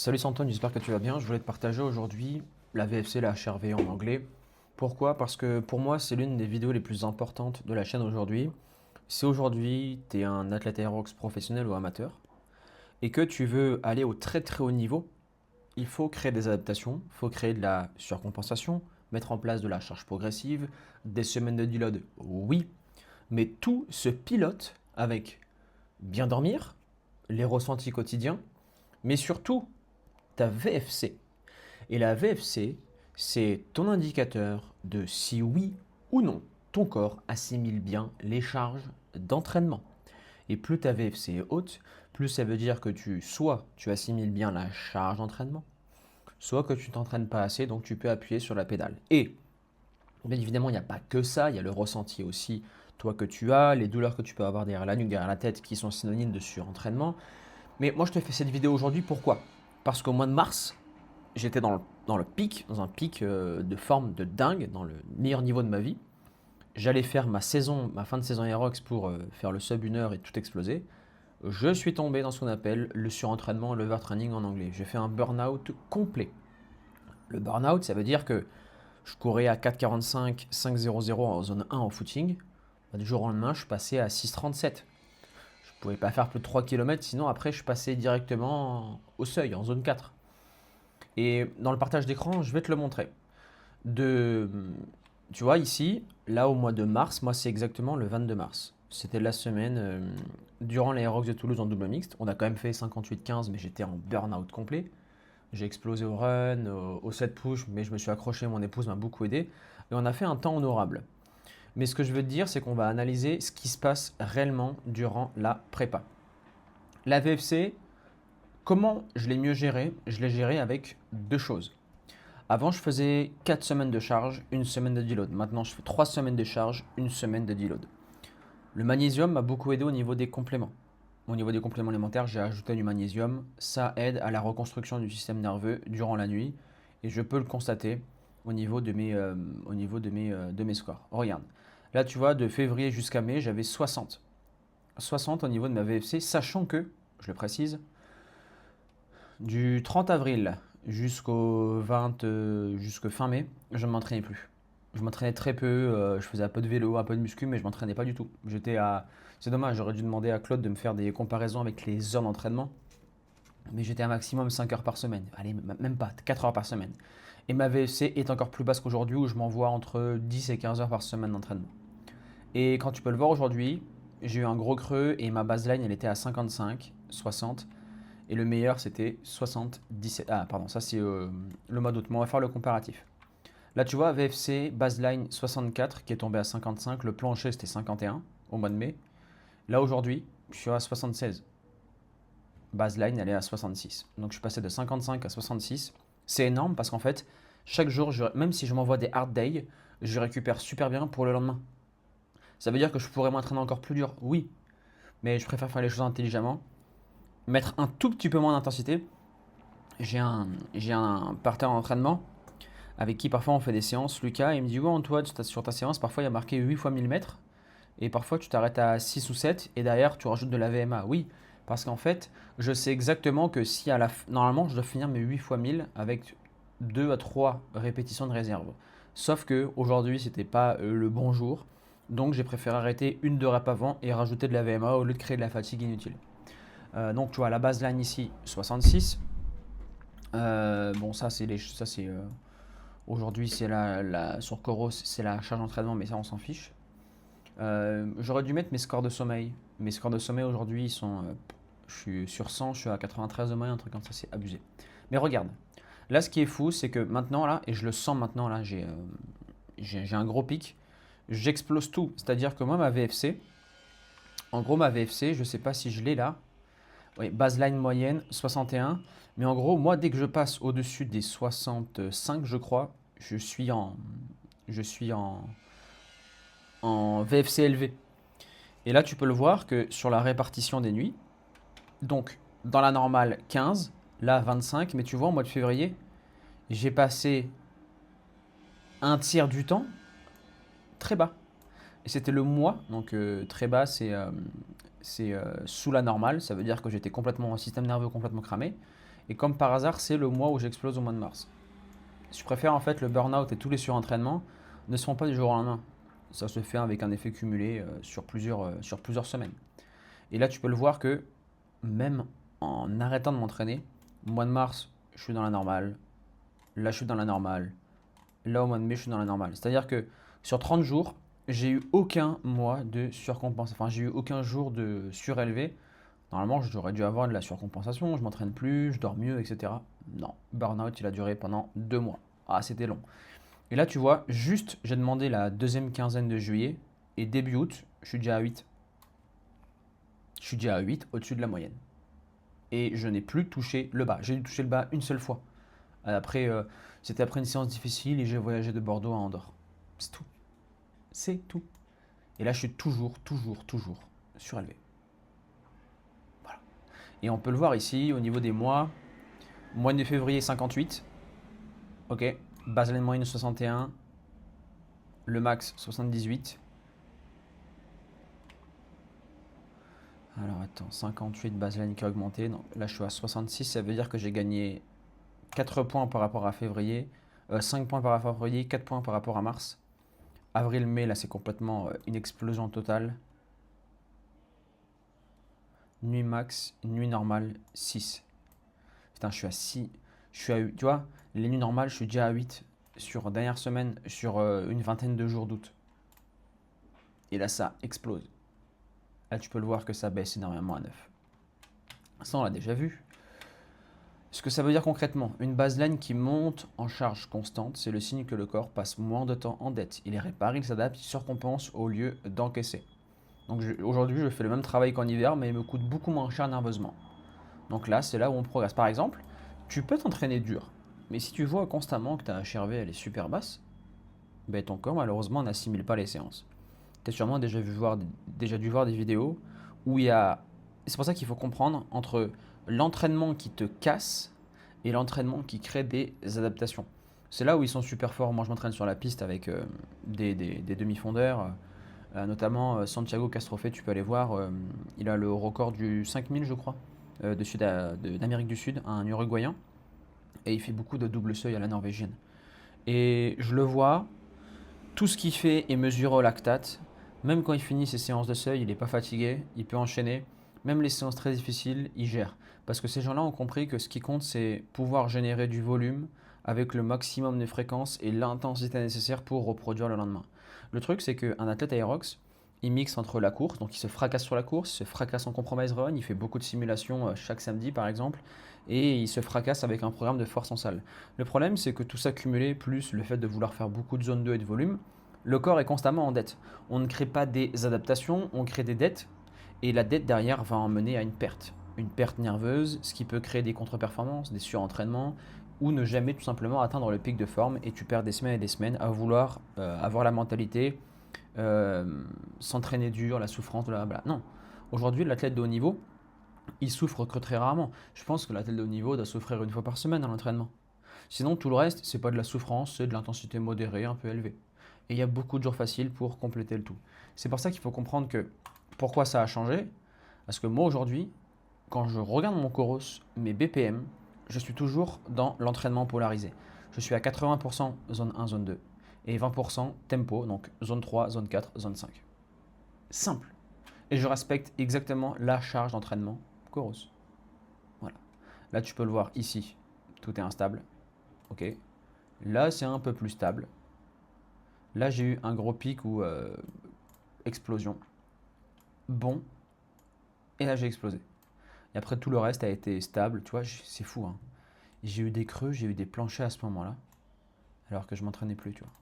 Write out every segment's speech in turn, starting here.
Salut c'est Antoine, j'espère que tu vas bien. Je voulais te partager aujourd'hui la VFC, la HRV en anglais. Pourquoi? Parce que pour moi, c'est l'une des vidéos les plus importantes de la chaîne aujourd'hui. Si aujourd'hui, tu es un athlète aérox professionnel ou amateur et que tu veux aller au très très haut niveau, il faut créer des adaptations, il faut créer de la surcompensation, mettre en place de la charge progressive, des semaines de deload, oui, mais tout se pilote avec bien dormir, les ressentis quotidiens, mais surtout ta VFC. Et la VFC, c'est ton indicateur de si oui ou non ton corps assimile bien les charges d'entraînement. Et plus ta VFC est haute, plus ça veut dire que soit tu assimiles bien la charge d'entraînement, soit que tu t'entraînes pas assez, donc tu peux appuyer sur la pédale. Et bien évidemment, il n'y a pas que ça, il y a le ressenti aussi, toi que tu as, les douleurs que tu peux avoir derrière la nuque, derrière la tête, qui sont synonymes de surentraînement. Mais moi, je te fais cette vidéo aujourd'hui, pourquoi? Parce qu'au mois de mars, j'étais dans le pic, dans un pic de forme de dingue, dans le meilleur niveau de ma vie. J'allais faire ma fin de saison Aerox pour faire le sub 1 heure et tout exploser. Je suis tombé dans ce qu'on appelle le surentraînement, l'overtraining en anglais. J'ai fait un burn-out complet. Le burn-out, ça veut dire que je courais à 4,45, 5,00 en zone 1 en footing. Du jour au lendemain, je passais à 6,37. Je ne pouvais pas faire plus de 3 km, sinon après, je passais directement au seuil, en zone 4. Et dans le partage d'écran, je vais te le montrer. De, Tu vois ici, là au mois de mars, moi c'est exactement le 22 mars. C'était la semaine durant les Aerox de Toulouse en double mixte. On a quand même fait 58-15, mais j'étais en burn-out complet. J'ai explosé au run, au set push, mais je me suis accroché, mon épouse m'a beaucoup aidé. Et on a fait un temps honorable. Mais ce que je veux te dire, c'est qu'on va analyser ce qui se passe réellement durant la prépa. La VFC, comment je l'ai mieux géré? Je l'ai géré avec deux choses. Avant, je faisais 4 semaines de charge, une semaine de deload. Maintenant, je fais 3 semaines de charge, une semaine de deload. Le magnésium m'a beaucoup aidé au niveau des compléments. Au niveau des compléments alimentaires, j'ai ajouté du magnésium. Ça aide à la reconstruction du système nerveux durant la nuit. Et je peux le constater au niveau de mes scores. Regarde. Là, tu vois, de février jusqu'à mai, j'avais 60. 60 au niveau de ma VFC, sachant que, je le précise, du 30 avril jusqu'au fin mai, je ne m'entraînais plus. Je m'entraînais très peu, je faisais un peu de vélo, un peu de muscu, mais je m'entraînais pas du tout. C'est dommage, j'aurais dû demander à Claude de me faire des comparaisons avec les heures d'entraînement, mais j'étais à maximum 5 heures par semaine. Allez, même pas, 4 heures par semaine. Et ma VFC est encore plus basse qu'aujourd'hui où je m'envoie entre 10 et 15 heures par semaine d'entraînement. Et quand tu peux le voir aujourd'hui, j'ai eu un gros creux et ma baseline elle était à 55, 60. Et le meilleur, c'était 77. Ah, pardon, ça c'est le mois d'août. Mais on va faire le comparatif. Là, tu vois, VFC, baseline 64 qui est tombé à 55. Le plancher, c'était 51 au mois de mai. Là, aujourd'hui, je suis à 76. Baseline, elle est à 66. Donc, je suis passé de 55 à 66. C'est énorme parce qu'en fait, chaque jour, même si je m'envoie des hard days, je récupère super bien pour le lendemain. Ça veut dire que je pourrais m'entraîner encore plus dur, oui. Mais je préfère faire les choses intelligemment. Mettre un tout petit peu moins d'intensité. J'ai un, j'ai un partenaire d'entraînement avec qui parfois on fait des séances. Lucas, il me dit: ouais, Antoine, sur ta séance, parfois il y a marqué 8 fois 1000 mètres. Et parfois tu t'arrêtes à 6 ou 7 et derrière tu rajoutes de la VMA. Oui, parce qu'en fait, je sais exactement que si normalement je dois finir mes 8 fois 1000 avec 2 à 3 répétitions de réserve. Sauf que aujourd'hui c'était pas le bon jour. Donc j'ai préféré arrêter une de rep avant et rajouter de la VMA au lieu de créer de la fatigue inutile. Donc tu vois la baseline ici 66. Bon, aujourd'hui, sur Coros, c'est la charge d'entraînement, mais ça, on s'en fiche. J'aurais dû mettre mes scores de sommeil. Mes scores de sommeil aujourd'hui, je suis sur 100, je suis à 93 de moyenne, un truc comme ça, c'est abusé. Mais regarde, là, ce qui est fou, c'est que maintenant, là, et je le sens maintenant, là, j'ai un gros pic, j'explose tout. C'est-à-dire que moi, en gros, ma VFC, je ne sais pas si je l'ai là. Oui, baseline moyenne, 61. Mais en gros, moi, dès que je passe au-dessus des 65, je crois, je suis en VFC élevé. Et là, tu peux le voir que sur la répartition des nuits, donc dans la normale 15, là 25, mais tu vois, au mois de février, j'ai passé un tiers du temps très bas. Et c'était le mois, donc très bas, c'est sous la normale, ça veut dire que j'étais complètement, un système nerveux complètement cramé. Et comme par hasard, c'est le mois où j'explose au mois de mars. Je préfère en fait le burn-out et tous les surentraînements ne se font pas du jour au lendemain. Ça se fait avec un effet cumulé sur plusieurs semaines. Et là, tu peux le voir que même en arrêtant de m'entraîner, au mois de mars, je suis dans la normale. Là, je suis dans la normale. Là, au mois de mai, je suis dans la normale. C'est-à-dire que sur 30 jours, j'ai eu aucun mois de surcompensation. Enfin, j'ai eu aucun jour de surélevé. Normalement, j'aurais dû avoir de la surcompensation, je m'entraîne plus, je dors mieux, etc. Non, burn-out, il a duré pendant 2 mois. Ah, c'était long. Et là, tu vois, juste, j'ai demandé la deuxième quinzaine de juillet, et début août, je suis déjà à 8. Je suis déjà à 8, au-dessus de la moyenne. Et je n'ai plus touché le bas. J'ai dû toucher le bas une seule fois. Après, c'était après une séance difficile et j'ai voyagé de Bordeaux à Andorre. C'est tout. C'est tout. Et là, je suis toujours surélevé. Voilà. Et on peut le voir ici, au niveau des mois. Mois de février, 58. Ok. Baseline moyenne 61. Le max, 78. Alors attends, 58 baseline qui a augmenté. Non, là, je suis à 66. Ça veut dire que j'ai gagné 4 points par rapport à février. 5 points par rapport à février, 4 points par rapport à mars. Avril-mai, là, c'est complètement une explosion totale. Nuit max, nuit normale, 6. Putain, je suis à 6. Je suis à 8. Tu vois, les nuits normales, je suis déjà à 8 sur dernière semaine, sur une vingtaine de jours d'août. Et là, ça explose. Là, tu peux le voir que ça baisse énormément à 9. Ça, on l'a déjà vu. Ce que ça veut dire concrètement, une baseline qui monte en charge constante, c'est le signe que le corps passe moins de temps en dette. Il est répare, il s'adapte, il surcompense au lieu d'encaisser. Donc aujourd'hui, je fais le même travail qu'en hiver, mais il me coûte beaucoup moins cher nerveusement. Donc là, c'est là où on progresse. Par exemple, tu peux t'entraîner dur, mais si tu vois constamment que ta HRV elle est super basse, ben ton corps malheureusement n'assimile pas les séances. Tu as sûrement déjà dû voir des vidéos où il y a... C'est pour ça qu'il faut comprendre entre l'entraînement qui te casse et l'entraînement qui crée des adaptations. C'est là où ils sont super forts. Moi, je m'entraîne sur la piste avec des demi-fondeurs, notamment Santiago Castrofé, tu peux aller voir. Il a le record du 5000, je crois, d'Amérique du Sud, un Uruguayen. Et il fait beaucoup de double seuil à la norvégienne. Et je le vois, tout ce qu'il fait est mesuré au lactate. Même quand il finit ses séances de seuil, il n'est pas fatigué, il peut enchaîner. Même les séances très difficiles, il gère. Parce que ces gens-là ont compris que ce qui compte, c'est pouvoir générer du volume avec le maximum de fréquence et l'intensité nécessaire pour reproduire le lendemain. Le truc, c'est qu'un athlète Aerox, il mixe entre la course, donc il se fracasse sur la course, il se fracasse en compromise run, il fait beaucoup de simulations chaque samedi par exemple, et il se fracasse avec un programme de force en salle. Le problème, c'est que tout ça cumulé, plus le fait de vouloir faire beaucoup de zone 2 et de volume, le corps est constamment en dette. On ne crée pas des adaptations, on crée des dettes, et la dette derrière va emmener à une perte. Une perte nerveuse, ce qui peut créer des contre-performances, des surentraînements, ou ne jamais tout simplement atteindre le pic de forme, et tu perds des semaines et des semaines à vouloir avoir la mentalité, s'entraîner dur, la souffrance, blablabla. Non. Aujourd'hui, l'athlète de haut niveau, il souffre que très rarement. Je pense que l'athlète de haut niveau doit souffrir une fois par semaine à l'entraînement. Sinon, tout le reste, c'est pas de la souffrance, c'est de l'intensité modérée, un peu élevée. Et il y a beaucoup de jours faciles pour compléter le tout. C'est pour ça qu'il faut comprendre que pourquoi ça a changé. Parce que moi aujourd'hui, quand je regarde mon Coros, mes BPM, je suis toujours dans l'entraînement polarisé. Je suis à 80% zone 1, zone 2 et 20% tempo, donc zone 3, zone 4, zone 5. Simple. Et je respecte exactement la charge d'entraînement Coros. Voilà. Là, tu peux le voir ici, tout est instable. Ok. Là, c'est un peu plus stable. Là, j'ai eu un gros pic ou explosion. Bon. Et là, j'ai explosé. Et après, tout le reste a été stable. Tu vois, c'est fou. Hein. J'ai eu des creux, j'ai eu des planchers à ce moment-là. Alors que je m'entraînais plus, tu vois.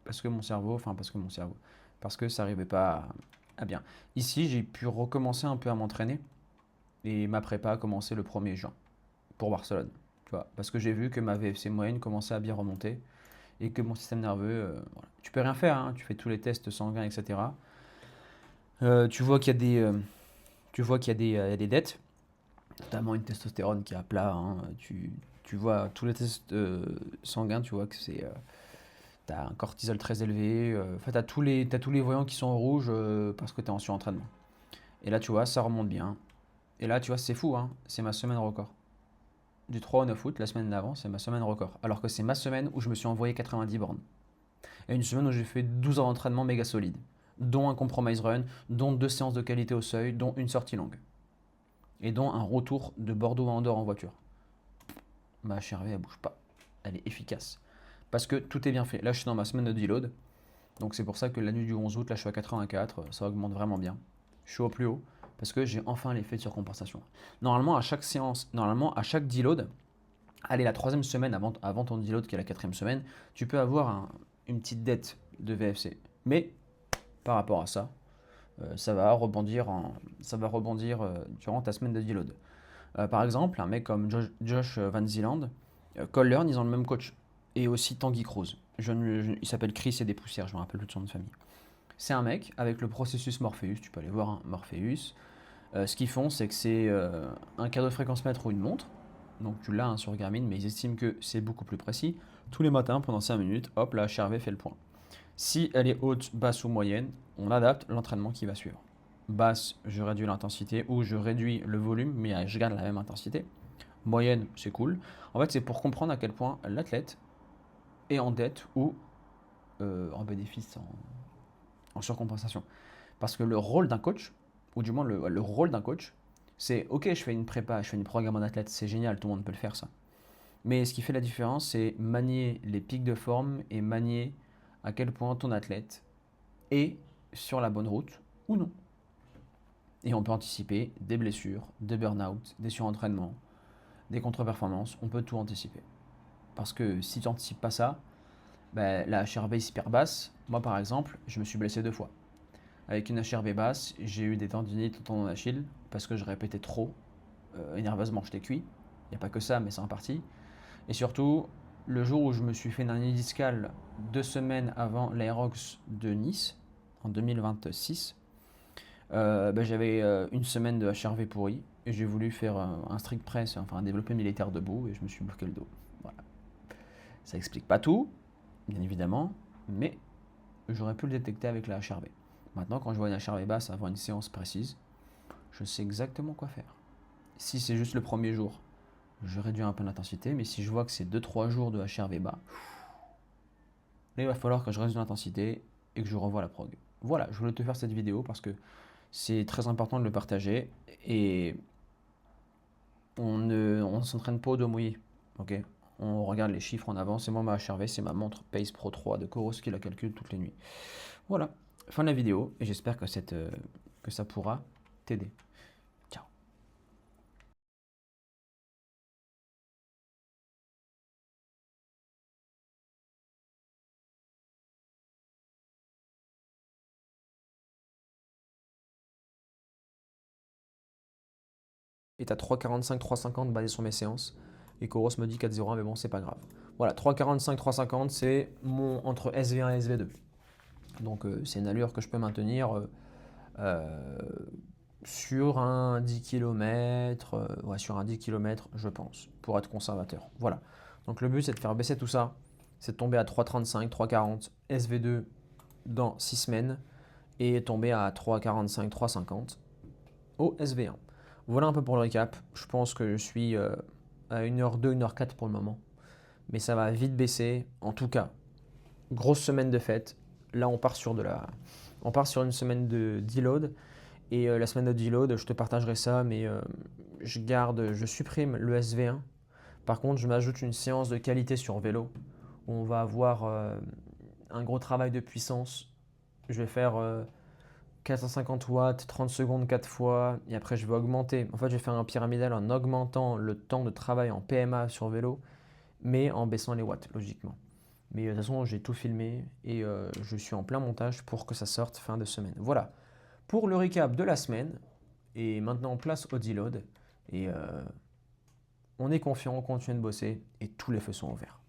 Parce que ça n'arrivait pas à bien. Ici, j'ai pu recommencer un peu à m'entraîner. Et ma prépa a commencé le 1er juin pour Barcelone. Tu vois, parce que j'ai vu que ma VFC moyenne commençait à bien remonter et que mon système nerveux, voilà. Tu peux rien faire, hein, tu fais tous les tests sanguins, etc. Tu vois qu'il y a il y a des dettes, notamment une testostérone qui est à plat. Hein. Tu vois tous les tests sanguins, tu vois que tu as un cortisol très élevé. Enfin, tu as tous les voyants qui sont en rouge parce que tu es en surentraînement. Et là, tu vois, ça remonte bien. Et là, tu vois, c'est fou, hein, c'est ma semaine record. du 3 au 9 août, la semaine d'avant, c'est ma semaine record. Alors que c'est ma semaine où je me suis envoyé 90 bornes. Et une semaine où j'ai fait 12 heures d'entraînement méga solide, dont un compromise run, dont 2 séances de qualité au seuil, dont une sortie longue. Et dont un retour de Bordeaux à Andorre en voiture. Ma HRV, elle bouge pas. Elle est efficace. Parce que tout est bien fait. Là, je suis dans ma semaine de deload. Donc c'est pour ça que la nuit du 11 août, là, je suis à 84. Ça augmente vraiment bien. Je suis au plus haut. Parce que j'ai enfin l'effet de surcompensation. Normalement, à chaque séance, normalement, à chaque deload, allez, la 3e semaine avant ton deload, qui est la 4e semaine, tu peux avoir une petite dette de VFC. Mais par rapport à ça, ça va rebondir durant ta semaine de deload. Par exemple, un mec comme Josh Van Zieland, Cole Learn, ils ont le même coach. Et aussi Tanguy Cruz. Il s'appelle Chris et des poussières, je me rappelle plus de son nom de famille. C'est un mec avec le processus Morpheus, tu peux aller voir un Morpheus. Ce qu'ils font, c'est que c'est un cardio-fréquence-mètre ou une montre. Donc tu l'as sur Garmin, mais ils estiment que c'est beaucoup plus précis. Tous les matins, pendant 5 minutes, hop, la HRV fait le point. Si elle est haute, basse ou moyenne, on adapte l'entraînement qui va suivre. Basse, je réduis l'intensité ou je réduis le volume, mais je garde la même intensité. Moyenne, c'est cool. En fait, c'est pour comprendre à quel point l'athlète est en dette ou en bénéfice, en surcompensation. Parce que le rôle d'un coach, ou du moins le rôle d'un coach, c'est ok, je fais une prépa, je fais une programme en athlète, c'est génial, tout le monde peut le faire ça. Mais ce qui fait la différence, c'est manier les pics de forme et manier à quel point ton athlète est sur la bonne route ou non. Et on peut anticiper des blessures, des burn-out, des surentraînements, des contre-performances, on peut tout anticiper. Parce que si tu n'anticipes pas ça, ben, la HRV est hyper basse. Moi par exemple, je me suis blessé 2 fois. Avec une HRV basse, j'ai eu des tendinites au tendon d'Achille parce que je répétais trop. Et nerveusement, j'étais cuit. Il n'y a pas que ça, mais c'est en partie. Et surtout, le jour où je me suis fait une hernie discale 2 semaines avant l'Aerox de Nice, en 2026, j'avais une semaine de HRV pourri et j'ai voulu faire un strict press, enfin un développé militaire debout et je me suis bloqué le dos. Voilà. Ça explique pas tout, bien évidemment, mais j'aurais pu le détecter avec la HRV. Maintenant, quand je vois une HRV basse avant une séance précise, je sais exactement quoi faire. Si c'est juste le premier jour, je réduis un peu l'intensité, mais si je vois que c'est 2-3 jours de HRV bas, là, il va falloir que je réduise l'intensité et que je revoie la prog. Voilà, je voulais te faire cette vidéo parce que c'est très important de le partager et on ne s'entraîne pas au dos mouillé. Ok, on regarde les chiffres en avance. Et moi, ma HRV, c'est ma montre Pace Pro 3 de Coros qui la calcule toutes les nuits. Voilà, fin de la vidéo et j'espère que ça pourra t'aider. Ciao. Et t'as 3,45, 3,50 basé sur mes séances. Et Coros me dit 4,01, mais bon, c'est pas grave. Voilà, 3,45, 3,50, c'est mon entre SV1 et SV2. Donc c'est une allure que je peux maintenir euh, sur un 10 km, ouais, sur un 10 km, je pense, pour être conservateur. Voilà. Donc le but, c'est de faire baisser tout ça. C'est de tomber à 3,35, 3,40 SV2 dans 6 semaines et tomber à 3,45, 3,50 au SV1. Voilà un peu pour le récap. Je pense que je suis à 1h02, 1h04 pour le moment. Mais ça va vite baisser. En tout cas, grosse semaine de fête. Là, on part sur une semaine de deload. Et la semaine de deload, je te partagerai ça, mais je supprime le SV1. Par contre, je m'ajoute une séance de qualité sur vélo où on va avoir un gros travail de puissance. Je vais faire 450 watts, 30 secondes 4 fois, et après je vais augmenter. En fait, je vais faire un pyramidal en augmentant le temps de travail en PMA sur vélo, mais en baissant les watts, logiquement. Mais de toute façon, j'ai tout filmé et je suis en plein montage pour que ça sorte fin de semaine. Voilà pour le récap de la semaine. Et maintenant, place au deload. Et on est confiant, on continue de bosser et tous les feux sont ouverts.